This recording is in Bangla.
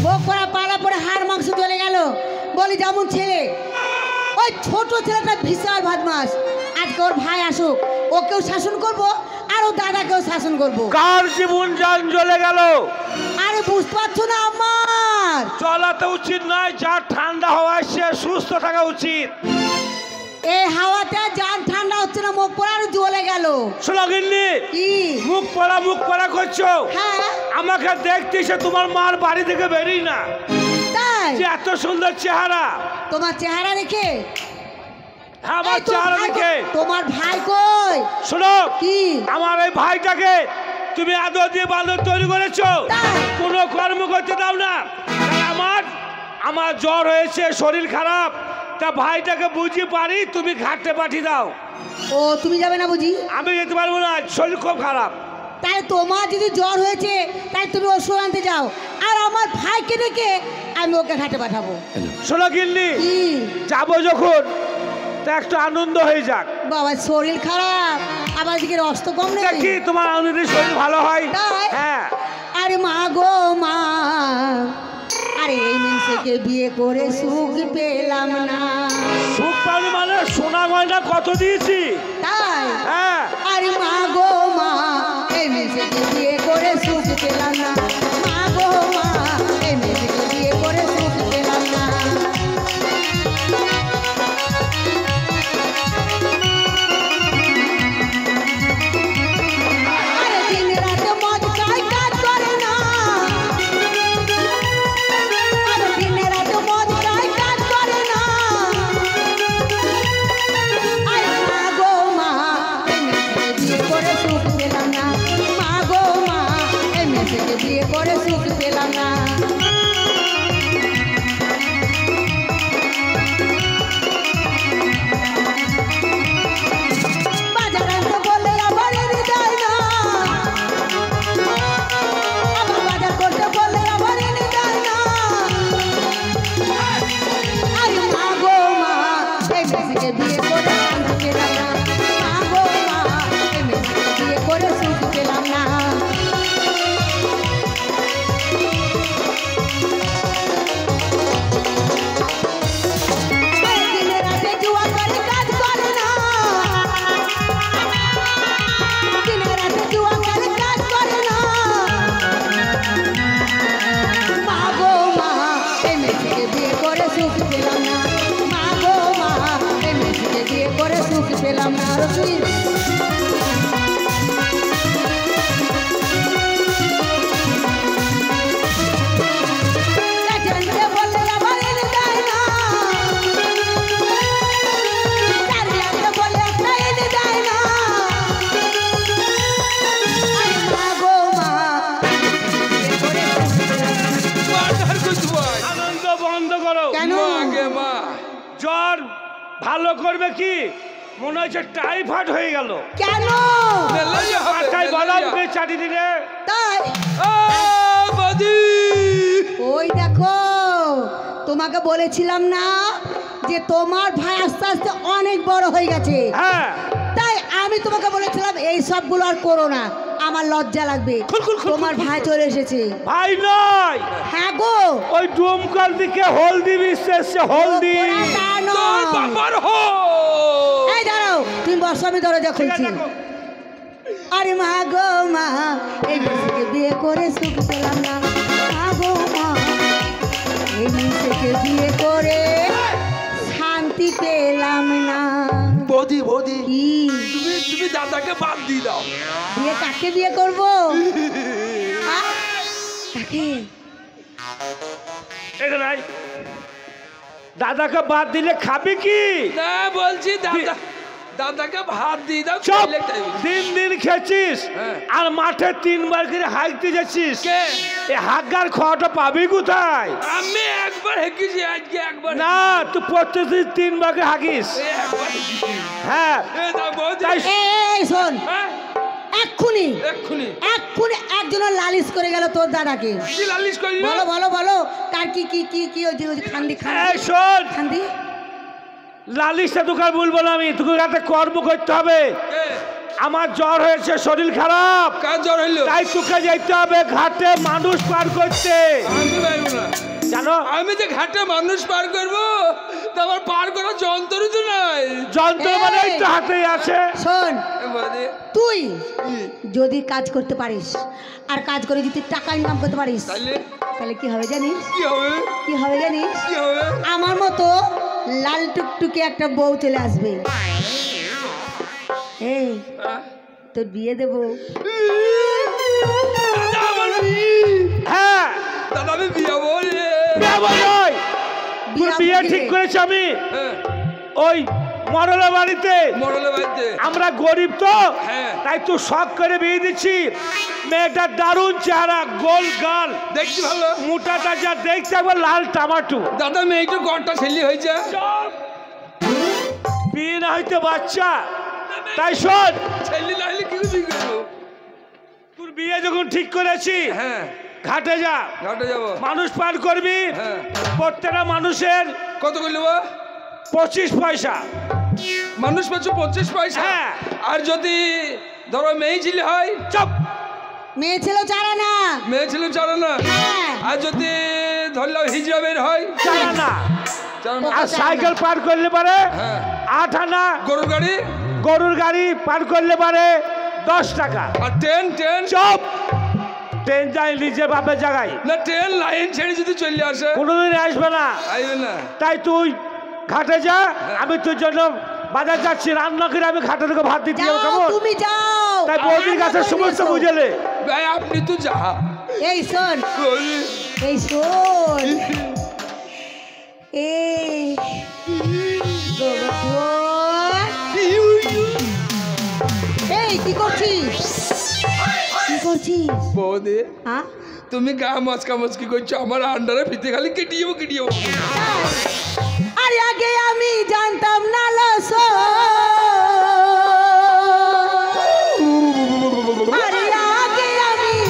মুখ পড়া পাড়া পড়ে হাড় মাংস চলে গেল। বলি যেমন ছেলে, ওই ছোট ছেলেটা বিশাল বদমাশ। আজকে ওর ভাই আসুক, ওকেও শাসন করব আর ও দাদাকেও শাসন করব। কার জীবন যান চলে গেল? আরে বুঝতে পারছো না আমার? চলাতে উচিত নয়, যার ঠান্ডা হওয়া সে সুস্থ থাকা উচিত। এই হাওয়াতে যান ঠান্ডা হচ্ছে না, মুখ পড়া আরো জ্বলে গেল। শোনো গিন্নি, কি মুখ পড়া করছো? হ্যাঁ আমাকে দেখতে সে তোমার মার বাড়ি থেকে বেরিয়ে না। তাই? যে এত সুন্দর চেহারা। তোমার চেহারা দেখে? আমার চেহারা দেখে? তোমার ভাই কই? শোনো, কি আমার এই ভাইটাকে তুমি আদর দিয়ে বাঁদর তৈরি করেছো, কোনো কর্ম করতে দাও না। আমার জ্বর হয়েছে, শরীর খারাপ, তা ভাইটাকে বুঝি পারি তুমি ঘাটতে পাঠিয়ে দাও। ও তুমি যাবে না বুঝি? আমি যেতে পারবো না, শরীর খুব খারাপ। তাই তোমার যদি জ্বর হয়েছে তাই তুমি ওষুধ আনতে যাও, আর আমার ভাইকে ডেকে আমি ওকে ঘাটে পাঠাবো। শোনো গিন্নি, যাবো যখন তা একটু আনন্দ হয়ে যাক। বাবা শরীর খারাপ, আবার দিকে রক্ত কম নেই কি তোমার আনন্দের শরীর ভালো হয়? হ্যাঁ। আরে মা গো মা, আরে এই মেয়েকে বিয়ে করে সুখ পেলাম না। সুখ পাবি মানে? সোনা গয়না কত দিয়েছি। তাই? হ্যাঁ। আরে মা গো মা, এই মেয়েকে বিয়ে করে সুখ পেলাম না। মা গো মা, এই মেয়েকে বিয়ে করে সুখ পেলাম না। আরে দিন রাতে মদ খাই, কাজ করে না। আরে দিন রাতে মদ খাই, কাজ করে না। আরে মা গো মা, এই মেয়েকে বিয়ে করে সুখ পেলাম না। মা গো মা, এই মেয়েকে বিয়ে করে সুখ পেলাম না। বাজার আনতে বললে আবার এনে দেয় না। আবার বাজার করতে বললে আবার এনে দেয় না। আরে মা গো মা, এই মেয়েকে বিয়ে করে সুখ পেলাম না। মা গো মা, এই মেয়েকে বিয়ে করে সুখ পেলাম না। দিনে রাতে জুয়া করে, কাজ করে না। দিনে রাতে জুয়া করে, কাজ করে না। মা গো মা, এই মেয়েকে বিয়ে করে সুখ পেলাম না। মা গো মা, এই মেয়েকে বিয়ে করে সুখ পেলাম না। রসুই বললে আবার এনে দেয় না। চারি আনতে বললে একটা এনে দেয় না। আরে মা গো মা, বিয়ে করে সুখ পেলাম না। আনন্দ বন্ধ করো। কেন? জ্বর ভালো করবে কি? মনে হচ্ছে টাইফয়েড হয়ে গেল। কেন? মাথায় বাদাম করে চাটি দিলে। তাই? ওই দেখো, তোমাকে বলেছিলাম না যে তোমার ভাই আস্তে আস্তে অনেক বড় হয়ে গেছে। হ্যাঁ। তাই আমি তোমাকে বলেছিলাম এই সবগুলো আর করো না, আমার লজ্জা লাগবে। তোমার ভাই চলে এসেছে। ভাই নয়। হ্যাঁ গো, ওই ডুমকার দিকে হলদি বিশেষে হলদি। এই দাঁড়াও, তুমি বসো, আমি দরজা খুলছি। আরে মা গো মা, এই মেয়েকে বিয়ে করে সুখ পেলাম না। মা গো মা, এই মেয়েকে বিয়ে করে শান্তি পেলাম না। বৌদি বৌদি, কি তুমি দাদাকে বাদ দিয়ে দাও। বিয়ে কাকে বিয়ে করবো? কাকে? এটা নাই। দাদাকে বাদ দিলে খাবি কি? না বলছি দাদাকে ভাত দিয়ে দাও। চুপ! দিন দিন খেয়েছিস আর মাঠে 3 বার করে হাঁকতে যাচ্ছিস। এই হাগার খাওয়াটা পাবি কোথায়? আমি একবার হেঁকেছি, আজকে একবার না, তুই প্রত্যেকদিন 3 বার করে হাঁকিস। হ্যাঁ। এই শোন, এক্ষুনি এক্ষুনি একজনের লালিশ করে গেল তোর দাদাকে। কি লালিশ করি? বলো বলো বলো, কার কি কি কি কি ওই খান্দি এই শোন, খান্দি লালিশটা তোকে আর বলবো না আমি, তোকে একটা কর্ম করতে হবে। আমার জ্বর হয়েছে, শরীর খারাপ, কার জ্বর হইলো? তাই তোকে যেতে হবে ঘাটে মানুষ পার করতে। আমি পারবো না জানো, আমি যে ঘাটে মানুষ পার করবো, তা আমার পার করার যন্ত্রই তো নাই। যন্ত্র মানে এই। তো হাতেই আছে। শোন, বৌদি, তুই কি? যদি কাজ করতে পারিস আর কাজ করে যদি টাকা ইনকাম করতে পারিস, তাহলে তাহলে কি হবে জানিস? কি হবে? কি হবে জানিস? কি হবে? আমার মতো লাল টুকটুকে একটা বউ চলে আসবে। এই হ্যাঁ? তোর বিয়ে দেবো। দাদা, আমার বিয়ে। হ্যাঁ, দাদা, আমি বিয়ে বলে। বিয়ে বলই। তোর বিয়ে বুঝি ঠিক রে। করেছি আমি। হ্যাঁ, ওই মরলের বাড়িতে, মরলে বাড়িতে। আমরা গরিব তো, হ্যাঁ। তাই তুই শখ করে বিয়ে দিচ্ছি। মেয়েটার দারুণ চেহারা, গোল গাল, দেখছি ভালো। মোটাটা যা দেখতে একবার লাল টমাটো। দাদা, মেয়েটা গড়টা ছেলে হয়েছে। বিয়ে না হইতে বাচ্চা, তাই শোন, ছেলে না হলে কি বিয়ে করবো? তোর বিয়ে যখন ঠিক করেছি, হ্যাঁ, ঘাটে যা, ঘাটে যাবো। মানুষ পার করবি। হ্যাঁ। প্রত্যেকটা মানুষের কত করলো? 25 পয়সা। মানুষ পাচ্ছ 25 পয়সা। হ্যাঁ। আর যদি ধরো মেয়ে ছেলে হয়? চপ, মেয়ে ছেলে চারা না। মেয়ে ছেলে চারে না। হ্যাঁ। আর যদি ধরলাম হিজড়াবের হয়? চারা না। চারে না। আর সাইকেল পার করলে পারে হ্যাঁ। 8 আনা, গরুর গাড়ি? গরুর গাড়ি পার করলে পারে 10 টাকা। আর ট্রেন? ট্রেন? চপ, ট্রেন যায় নিজের বাপের জায়গায়, না, ট্রেন লাইন ছেড়ে যদি চলে আসে? কোনোদিন আসবে না। আইবে না। তাই তুই ঘাটে যা, আমি তোর জন্য বাজার যাচ্ছি, রান্না করে আমি ঘাটে থেকে ভাত দিতে যাবো, যাও, কেমন? তুমি যাও। তাই বৌদির কাছে রান্না করে সমস্ত নিয়ে এসো। বুঝেলে। ভাই, আপনি তো যা। এই শোন, বলি, এই শোন, এই গোবর্ধন। এই কি করছিস? কি করছিস? বৌদি, হ্যাঁ? তুমি গা মচকা মচকি করছো, আমার আন্ডারে ফিতে খালি কেটে যাবো, কেটে যাবো। আরে আগে আমি